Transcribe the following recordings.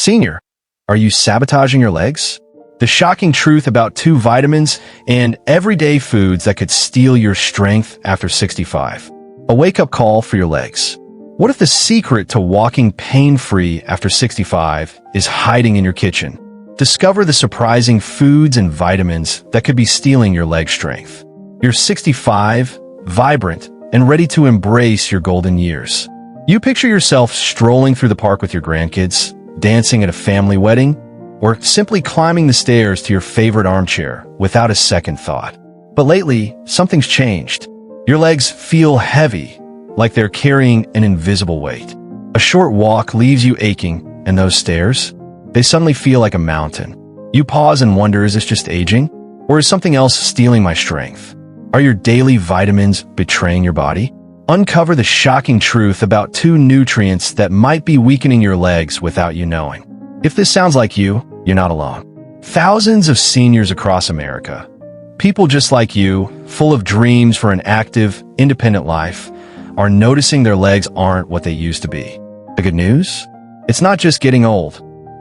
Senior, are you sabotaging your legs? The shocking truth about 2 vitamins and everyday foods that could steal your strength after 65. A wake-up call for your legs. What if the secret to walking pain-free after 65 is hiding in your kitchen? Discover the surprising foods and vitamins that could be stealing your leg strength. You're 65, vibrant, and ready to embrace your golden years. You picture yourself strolling through the park with your grandkids, dancing at a family wedding, or simply climbing the stairs to your favorite armchair without a second thought. But lately, something's changed. Your legs feel heavy, like they're carrying an invisible weight. A short walk leaves you aching, and those stairs, they suddenly feel like a mountain. You pause and wonder, is this just aging? Or is something else stealing my strength? Are your daily vitamins betraying your body? Uncover the shocking truth about 2 nutrients that might be weakening your legs without you knowing. If this sounds like you, you're not alone. Thousands of seniors across America, people just like you, full of dreams for an active, independent life, are noticing their legs aren't what they used to be. The good news? It's not just getting old.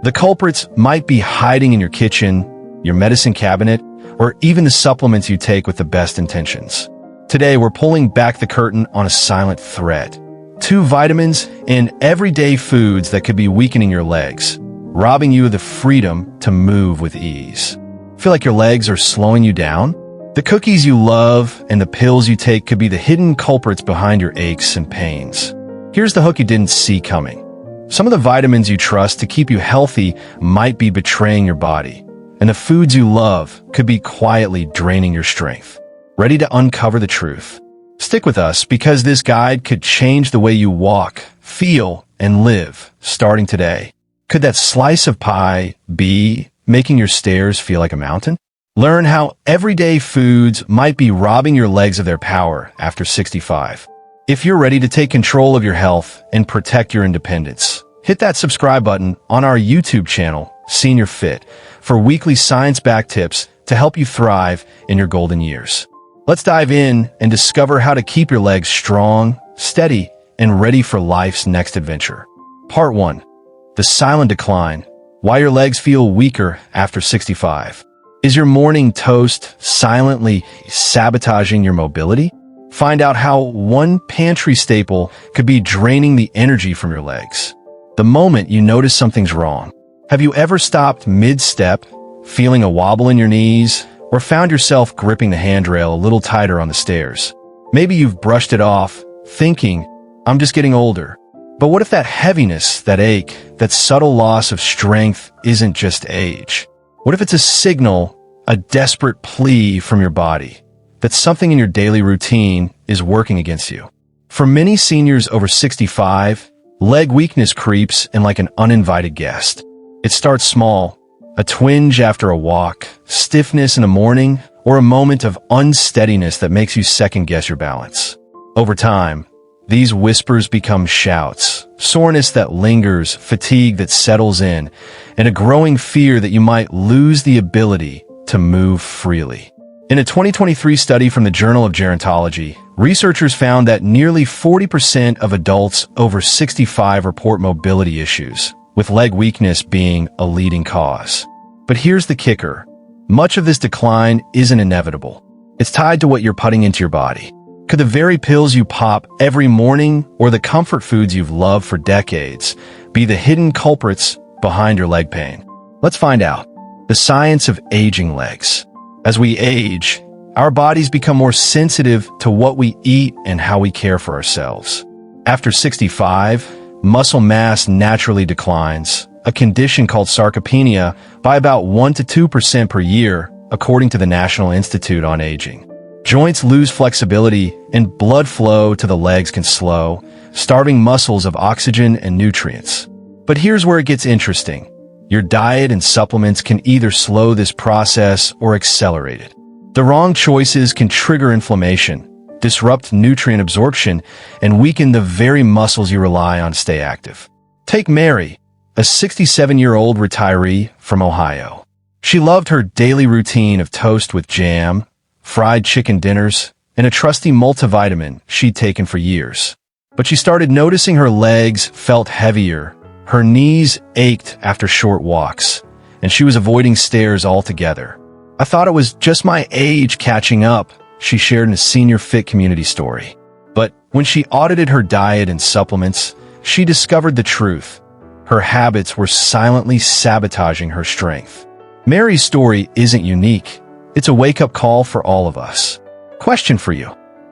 The culprits might be hiding in your kitchen, your medicine cabinet, or even the supplements you take with the best intentions. Today, we're pulling back the curtain on a silent threat. 2 vitamins and everyday foods that could be weakening your legs, robbing you of the freedom to move with ease. Feel like your legs are slowing you down? The cookies you love and the pills you take could be the hidden culprits behind your aches and pains. Here's the hook you didn't see coming. Some of the vitamins you trust to keep you healthy might be betraying your body, and the foods you love could be quietly draining your strength. Ready to uncover the truth? Stick with us, because this guide could change the way you walk, feel, and live starting today. Could that slice of pie be making your stairs feel like a mountain? Learn how everyday foods might be robbing your legs of their power after 65. If you're ready to take control of your health and protect your independence, hit that subscribe button on our YouTube channel, Senior Fit, for weekly science-backed tips to help you thrive in your golden years. Let's dive in and discover how to keep your legs strong, steady, and ready for life's next adventure. Part 1. The silent decline. Why your legs feel weaker after 65. Is your morning toast silently sabotaging your mobility? Find out how one pantry staple could be draining the energy from your legs. The moment you notice something's wrong. Have you ever stopped mid-step, feeling a wobble in your knees, or found yourself gripping the handrail a little tighter on the stairs? Maybe you've brushed it off, thinking, I'm just getting older. But what if that heaviness, that ache, that subtle loss of strength isn't just age? What if it's a signal, a desperate plea from your body, that something in your daily routine is working against you? For many seniors over 65, leg weakness creeps in like an uninvited guest. It starts small, a twinge after a walk, stiffness in the morning, or a moment of unsteadiness that makes you second-guess your balance. Over time, these whispers become shouts, soreness that lingers, fatigue that settles in, and a growing fear that you might lose the ability to move freely. In a 2023 study from the Journal of Gerontology, researchers found that nearly 40% of adults over 65 report mobility issues, with leg weakness being a leading cause. But here's the kicker. Much of this decline isn't inevitable. It's tied to what you're putting into your body. Could the very pills you pop every morning or the comfort foods you've loved for decades be the hidden culprits behind your leg pain? Let's find out. The science of aging legs. As we age, our bodies become more sensitive to what we eat and how we care for ourselves. After 65, muscle mass naturally declines, a condition called sarcopenia, by about 1 to 2% per year, according to the National Institute on Aging. Joints lose flexibility and blood flow to the legs can slow, starving muscles of oxygen and nutrients. But here's where it gets interesting. Your diet and supplements can either slow this process or accelerate it. The wrong choices can trigger inflammation, disrupt nutrient absorption, and weaken the very muscles you rely on to stay active. Take Mary, a 67-year-old retiree from Ohio. She loved her daily routine of toast with jam, fried chicken dinners, and a trusty multivitamin she'd taken for years. But she started noticing her legs felt heavier, Her knees ached after short walks, and she was avoiding stairs altogether. "I thought it was just my age catching up," she shared in a Senior Fit community story. But when she audited her diet and supplements, she discovered the truth. Her habits were silently sabotaging her strength. Mary's story isn't unique. It's a wake-up call for all of us. Question for you.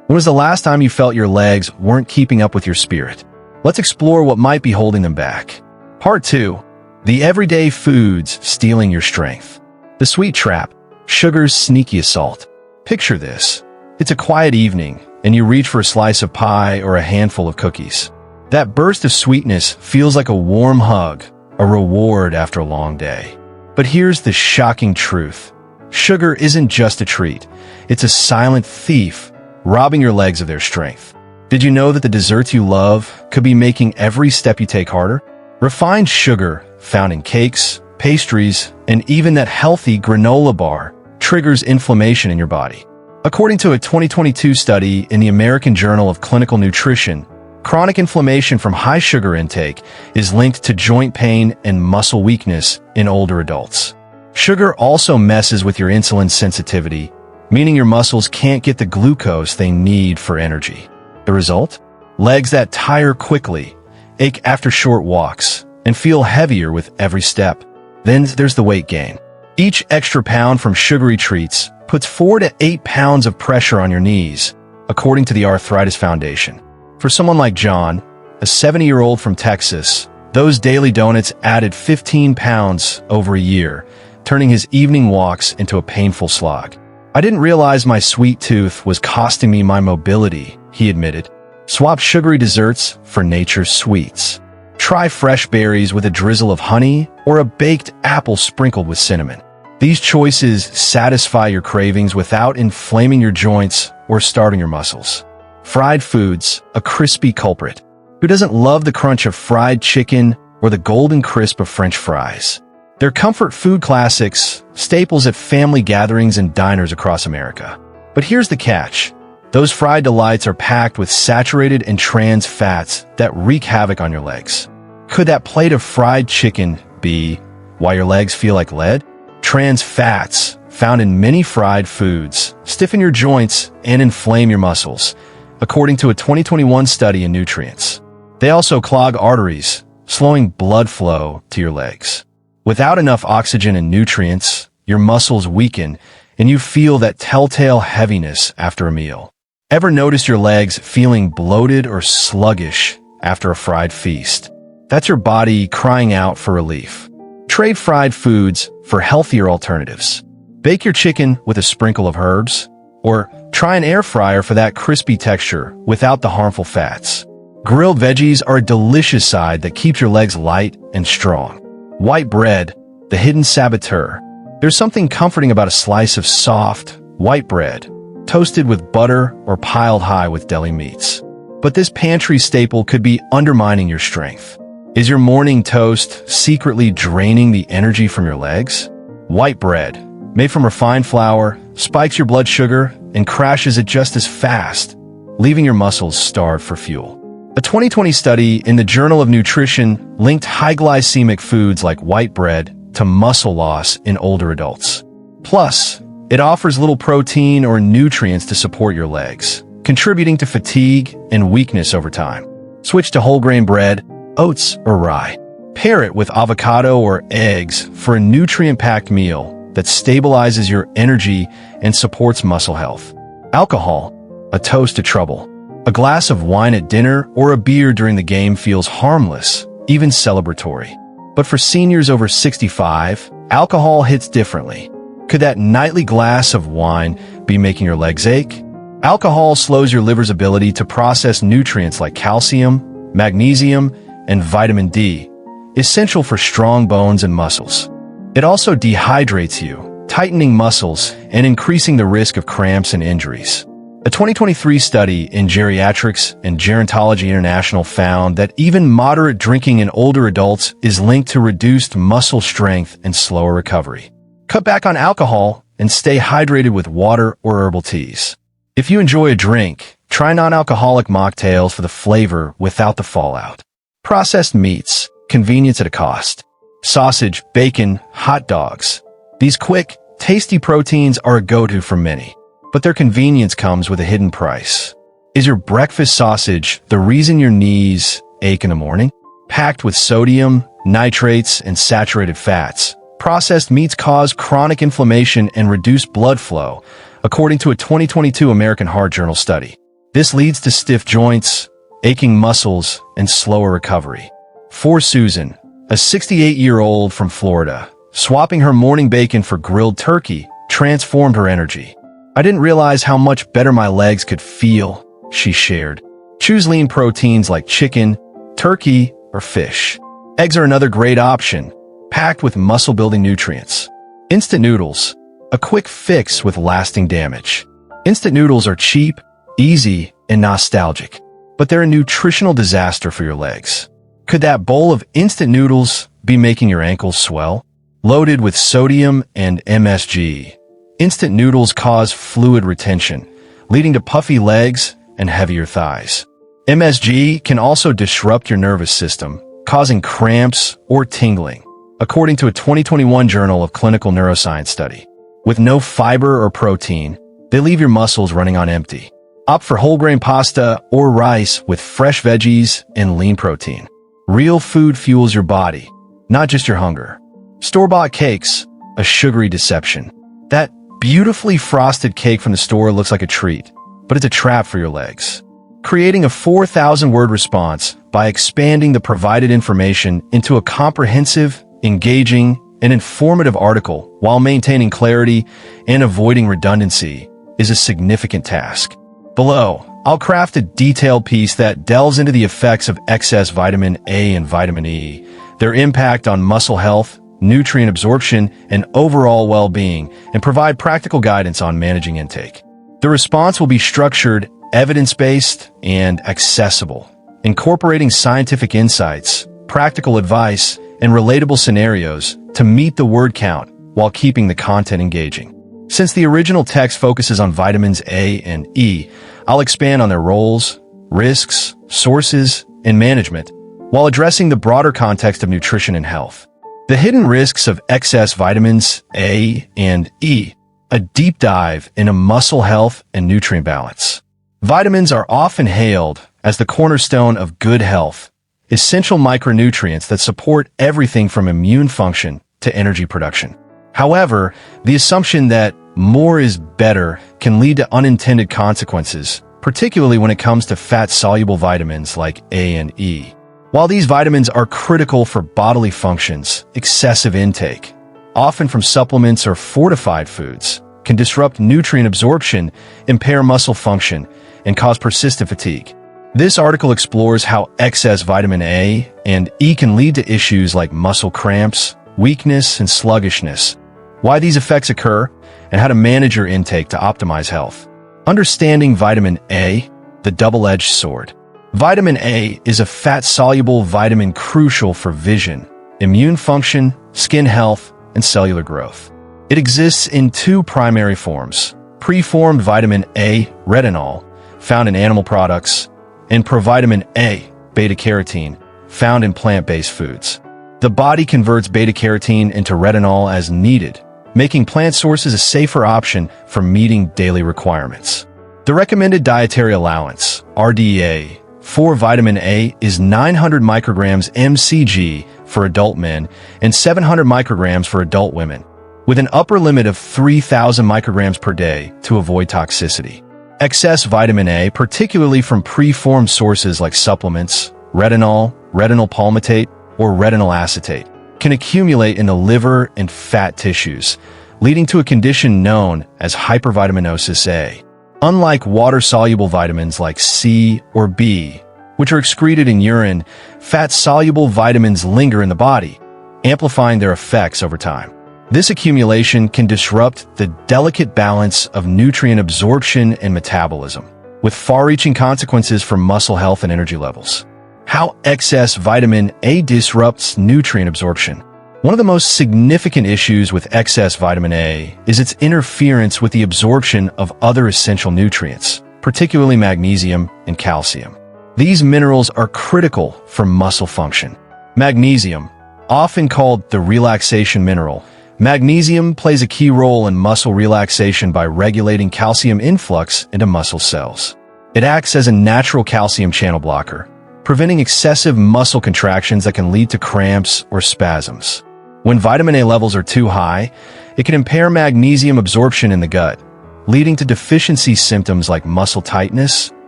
When was the last time you felt your legs weren't keeping up with your spirit? Let's explore what might be holding them back. Part 2. The everyday foods stealing your strength. The sweet trap. Sugar's sneaky assault. Picture this. It's a quiet evening, and you reach for a slice of pie or a handful of cookies. That burst of sweetness feels like a warm hug, a reward after a long day. But here's the shocking truth. Sugar isn't just a treat. It's a silent thief, robbing your legs of their strength. Did you know that the desserts you love could be making every step you take harder? Refined sugar, found in cakes, pastries, and even that healthy granola bar, triggers inflammation in your body. According to a 2022 study in the American Journal of Clinical Nutrition, chronic inflammation from high sugar intake is linked to joint pain and muscle weakness in older adults. Sugar also messes with your insulin sensitivity, meaning your muscles can't get the glucose they need for energy. The result? Legs that tire quickly, ache after short walks, and feel heavier with every step. Then there's the weight gain. Each extra pound from sugary treats puts 4 to 8 pounds of pressure on your knees, according to the Arthritis Foundation. For someone like John, a 70-year-old from Texas, those daily donuts added 15 pounds over a year, turning his evening walks into a painful slog. "I didn't realize my sweet tooth was costing me my mobility," he admitted. Swap sugary desserts for nature's sweets. Try fresh berries with a drizzle of honey or a baked apple sprinkled with cinnamon. These choices satisfy your cravings without inflaming your joints or starving your muscles. Fried foods, a crispy culprit. Who doesn't love the crunch of fried chicken or the golden crisp of French fries? They're comfort food classics, staples at family gatherings and diners across America. But here's the catch. Those fried delights are packed with saturated and trans fats that wreak havoc on your legs. Could that plate of fried chicken be why your legs feel like lead? Trans fats, found in many fried foods, stiffen your joints and inflame your muscles, according to a 2021 study in Nutrients. They also clog arteries, slowing blood flow to your legs. Without enough oxygen and nutrients, your muscles weaken and you feel that telltale heaviness after a meal. Ever notice your legs feeling bloated or sluggish after a fried feast? That's your body crying out for relief. Trade fried foods for healthier alternatives. Bake your chicken with a sprinkle of herbs, or try an air fryer for that crispy texture without the harmful fats. Grilled veggies are a delicious side that keeps your legs light and strong. White bread, the hidden saboteur. There's something comforting about a slice of soft, white bread, toasted with butter or piled high with deli meats. But this pantry staple could be undermining your strength. Is your morning toast secretly draining the energy from your legs? White bread, made from refined flour, spikes your blood sugar and crashes it just as fast, leaving your muscles starved for fuel. A 2020 study in the Journal of Nutrition linked high glycemic foods like white bread to muscle loss in older adults. Plus, it offers little protein or nutrients to support your legs, contributing to fatigue and weakness over time. Switch to whole grain bread, oats, or rye. Pair it with avocado or eggs for a nutrient-packed meal that stabilizes your energy and supports muscle health. Alcohol, a toast to trouble. A glass of wine at dinner or a beer during the game feels harmless, even celebratory. But for seniors over 65, alcohol hits differently. Could that nightly glass of wine be making your legs ache? Alcohol slows your liver's ability to process nutrients like calcium, magnesium, and vitamin D, essential for strong bones and muscles. It also dehydrates you, tightening muscles and increasing the risk of cramps and injuries. A 2023 study in Geriatrics and Gerontology International found that even moderate drinking in older adults is linked to reduced muscle strength and slower recovery. Cut back on alcohol and stay hydrated with water or herbal teas. If you enjoy a drink, try non-alcoholic mocktails for the flavor without the fallout. Processed meats, convenience at a cost. Sausage, bacon, hot dogs. These quick, tasty proteins are a go-to for many, but their convenience comes with a hidden price. Is your breakfast sausage the reason your knees ache in the morning? Packed with sodium, nitrates, and saturated fats, processed meats cause chronic inflammation and reduce blood flow, according to a 2022 American Heart Journal study. This leads to stiff joints, aching muscles, and slower recovery. For Susan, a 68-year-old from Florida, swapping her morning bacon for grilled turkey transformed her energy. I didn't realize how much better my legs could feel, she shared. Choose lean proteins like chicken, turkey, or fish. Eggs are another great option, packed with muscle-building nutrients. Instant noodles, a quick fix with lasting damage. Instant noodles are cheap, easy, and nostalgic, but they're a nutritional disaster for your legs. Could that bowl of instant noodles be making your ankles swell? Loaded with sodium and MSG, instant noodles cause fluid retention, leading to puffy legs and heavier thighs. MSG can also disrupt your nervous system, causing cramps or tingling, according to a 2021 Journal of Clinical Neuroscience study. With no fiber or protein, they leave your muscles running on empty. Opt for whole grain pasta or rice with fresh veggies and lean protein. Real food fuels your body, not just your hunger. Store-bought cakes, a sugary deception. That beautifully frosted cake from the store looks like a treat, but it's a trap for your legs. Creating a 4,000-word response by expanding the provided information into a comprehensive, engaging, and informative article while maintaining clarity and avoiding redundancy is a significant task. Below, I'll craft a detailed piece that delves into the effects of excess vitamin A and vitamin E, their impact on muscle health, nutrient absorption, and overall well-being, and provide practical guidance on managing intake. The response will be structured, evidence-based, and accessible, incorporating scientific insights, practical advice, and relatable scenarios to meet the word count while keeping the content engaging. Since the original text focuses on vitamins A and E, I'll expand on their roles, risks, sources, and management, while addressing the broader context of nutrition and health. The hidden risks of excess vitamins A and E, a deep dive into muscle health and nutrient balance. Vitamins are often hailed as the cornerstone of good health, essential micronutrients that support everything from immune function to energy production. However, the assumption that more is better can lead to unintended consequences, particularly when it comes to fat-soluble vitamins like A and E. While these vitamins are critical for bodily functions, excessive intake, often from supplements or fortified foods, can disrupt nutrient absorption, impair muscle function, and cause persistent fatigue. This article explores how excess vitamin A and E can lead to issues like muscle cramps, weakness, and sluggishness, why these effects occur, and how to manage your intake to optimize health. Understanding vitamin A, the double-edged sword. Vitamin A is a fat-soluble vitamin crucial for vision, immune function, skin health, and cellular growth. It exists in two primary forms: preformed vitamin A, retinol, found in animal products, and provitamin A, beta-carotene, found in plant-based foods. The body converts beta-carotene into retinol as needed, making plant sources a safer option for meeting daily requirements. The recommended dietary allowance, RDA, for vitamin A is 900 micrograms mcg for adult men and 700 micrograms for adult women, with an upper limit of 3,000 micrograms per day to avoid toxicity. Excess vitamin A, particularly from preformed sources like supplements, retinol, retinol palmitate, or retinol acetate, can accumulate in the liver and fat tissues, leading to a condition known as hypervitaminosis A. Unlike water-soluble vitamins like C or B, which are excreted in urine, fat-soluble vitamins linger in the body, amplifying their effects over time. This accumulation can disrupt the delicate balance of nutrient absorption and metabolism, with far-reaching consequences for muscle health and energy levels. How excess vitamin A disrupts nutrient absorption. One of the most significant issues with excess vitamin A is its interference with the absorption of other essential nutrients, particularly magnesium and calcium. These minerals are critical for muscle function. Magnesium, often called the relaxation mineral. Magnesium plays a key role in muscle relaxation by regulating calcium influx into muscle cells. It acts as a natural calcium channel blocker, preventing excessive muscle contractions that can lead to cramps or spasms. When vitamin A levels are too high, it can impair magnesium absorption in the gut, leading to deficiency symptoms like muscle tightness,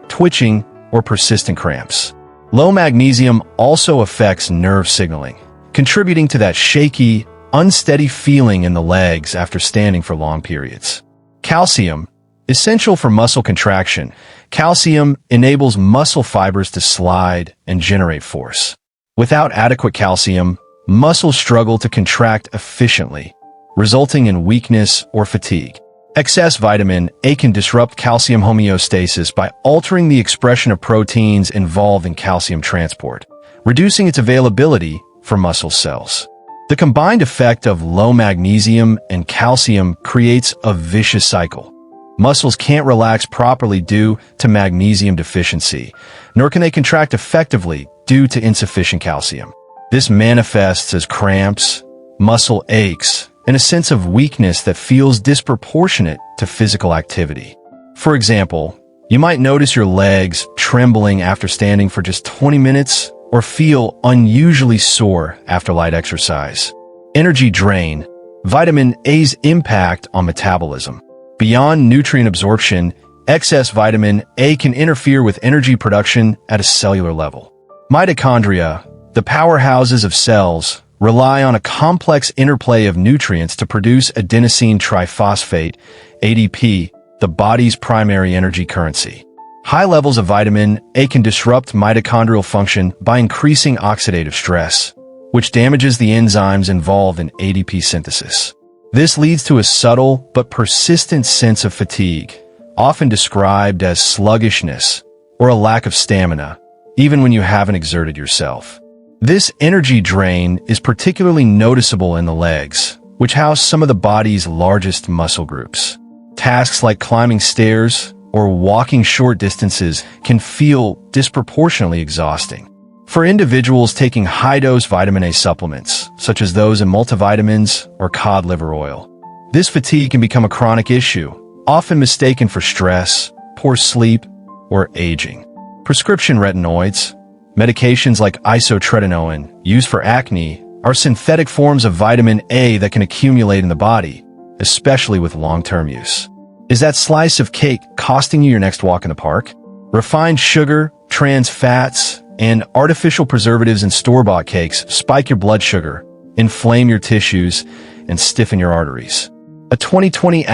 twitching, or persistent cramps. Low magnesium also affects nerve signaling, contributing to that shaky, unsteady feeling in the legs after standing for long periods. Calcium, essential for muscle contraction. Calcium enables muscle fibers to slide and generate force. Without adequate calcium, muscles struggle to contract efficiently, resulting in weakness or fatigue. Excess vitamin A can disrupt calcium homeostasis by altering the expression of proteins involved in calcium transport, reducing its availability for muscle cells. The combined effect of low magnesium and calcium creates a vicious cycle. Muscles can't relax properly due to magnesium deficiency, nor can they contract effectively due to insufficient calcium. This manifests as cramps, muscle aches, and a sense of weakness that feels disproportionate to physical activity. For example, you might notice your legs trembling after standing for just 20 minutes or feel unusually sore after light exercise. Energy drain. Vitamin A's impact on metabolism. Beyond nutrient absorption, excess vitamin A can interfere with energy production at a cellular level. Mitochondria, the powerhouses of cells, rely on a complex interplay of nutrients to produce adenosine triphosphate, ADP, the body's primary energy currency. High levels of vitamin A can disrupt mitochondrial function by increasing oxidative stress, which damages the enzymes involved in ADP synthesis. This leads to a subtle but persistent sense of fatigue, often described as sluggishness or a lack of stamina, even when you haven't exerted yourself. This energy drain is particularly noticeable in the legs, which house some of the body's largest muscle groups. Tasks like climbing stairs or walking short distances can feel disproportionately exhausting. For individuals taking high-dose vitamin A supplements, such as those in multivitamins or cod liver oil, this fatigue can become a chronic issue, often mistaken for stress, poor sleep, or aging. Prescription retinoids, medications like isotretinoin, used for acne, are synthetic forms of vitamin A that can accumulate in the body, especially with long-term use. Is that slice of cake costing you your next walk in the park? Refined sugar, trans fats, and artificial preservatives in store-bought cakes spike your blood sugar, inflame your tissues, and stiffen your arteries. A 2020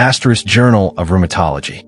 Journal of Rheumatology.